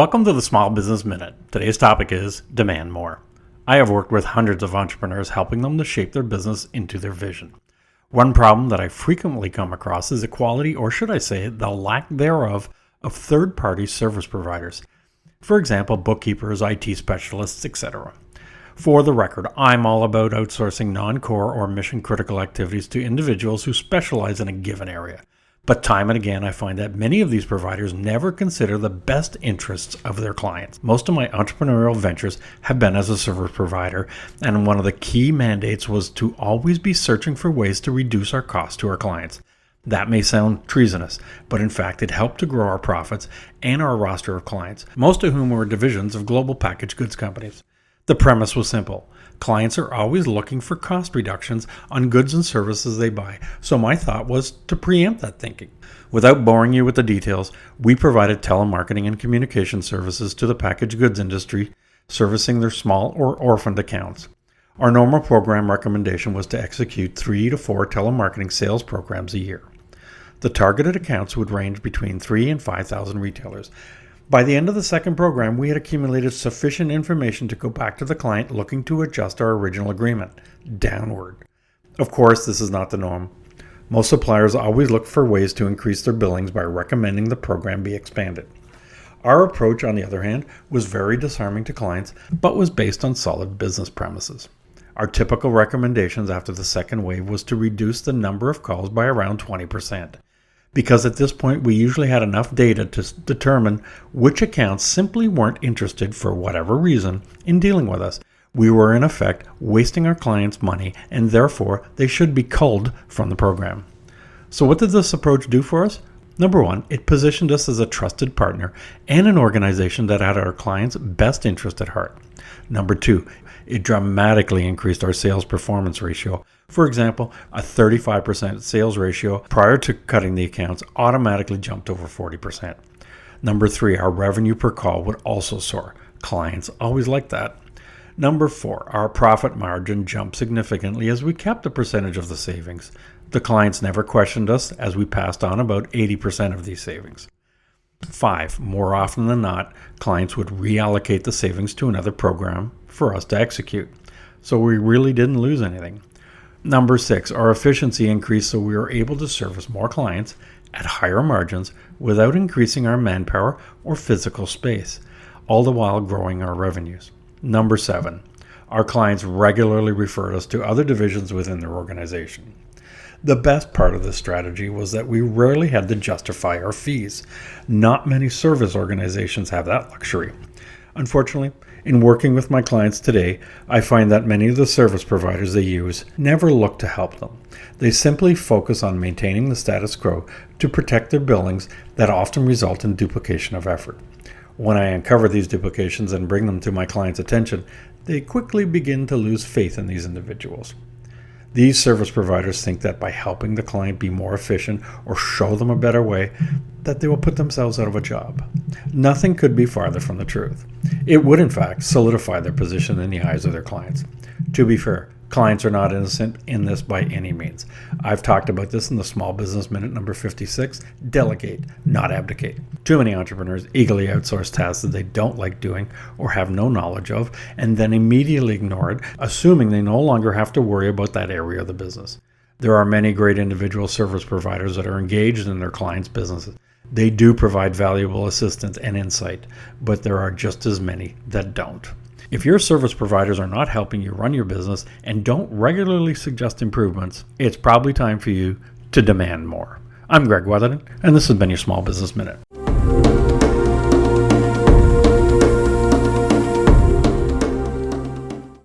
Welcome to the Small Business Minute. Today's topic is demand more. I have worked with hundreds of entrepreneurs helping them to shape their business into their vision. One problem that I frequently come across is the quality, or should I say, the lack thereof, of third-party service providers. For example, bookkeepers, IT specialists, etc. For the record, I'm all about outsourcing non-core or mission-critical activities to individuals who specialize in a given area. But time and again, I find that many of these providers never consider the best interests of their clients. Most of my entrepreneurial ventures have been as a service provider, and one of the key mandates was to always be searching for ways to reduce our costs to our clients. That may sound treasonous, but in fact it helped to grow our profits and our roster of clients, most of whom were divisions of global packaged goods companies. The premise was simple. Clients are always looking for cost reductions on goods and services they buy, so my thought was to preempt that thinking. Without boring you with the details, we provided telemarketing and communication services to the packaged goods industry, servicing their small or orphaned accounts. Our normal program recommendation was to execute 3 to 4 telemarketing sales programs a year. The targeted accounts would range between 3,000 and 5,000 retailers. By the end of the second program, we had accumulated sufficient information to go back to the client looking to adjust our original agreement downward. Of course, this is not the norm. Most suppliers always look for ways to increase their billings by recommending the program be expanded. Our approach, on the other hand, was very disarming to clients, but was based on solid business premises. Our typical recommendations after the second wave was to reduce the number of calls by around 20%. Because at this point we usually had enough data to determine which accounts simply weren't interested for whatever reason in dealing with us. We were in effect wasting our clients' money, and therefore they should be culled from the program. So what did this approach do for us? Number one, it positioned us as a trusted partner and an organization that had our clients' best interest at heart. Number two, it dramatically increased our sales performance ratio. For example, a 35% sales ratio prior to cutting the accounts automatically jumped over 40%. Number three, our revenue per call would also soar. Clients always like that. Number four, our profit margin jumped significantly as we kept a percentage of the savings. The clients never questioned us as we passed on about 80% of these savings. 5, more often than not, clients would reallocate the savings to another program for us to execute. So we really didn't lose anything. Number 6, our efficiency increased, so we were able to service more clients at higher margins without increasing our manpower or physical space, all the while growing our revenues. Number 7, our clients regularly referred us to other divisions within their organization. The best part of this strategy was that we rarely had to justify our fees. Not many service organizations have that luxury. Unfortunately, in working with my clients today, I find that many of the service providers they use never look to help them. They simply focus on maintaining the status quo to protect their billings that often result in duplication of effort. When I uncover these duplications and bring them to my clients' attention, they quickly begin to lose faith in these individuals. These service providers think that by helping the client be more efficient or show them a better way, that they will put themselves out of a job. Nothing could be farther from the truth. It would, in fact, solidify their position in the eyes of their clients. To be fair, clients are not innocent in this by any means. I've talked about this in the Small Business Minute number 56. Delegate, not abdicate. Too many entrepreneurs eagerly outsource tasks that they don't like doing or have no knowledge of, and then immediately ignore it, assuming they no longer have to worry about that area of the business. There are many great individual service providers that are engaged in their clients' businesses. They do provide valuable assistance and insight, but there are just as many that don't. If your service providers are not helping you run your business and don't regularly suggest improvements, it's probably time for you to demand more. I'm Greg Weatherden, and this has been your Small Business Minute.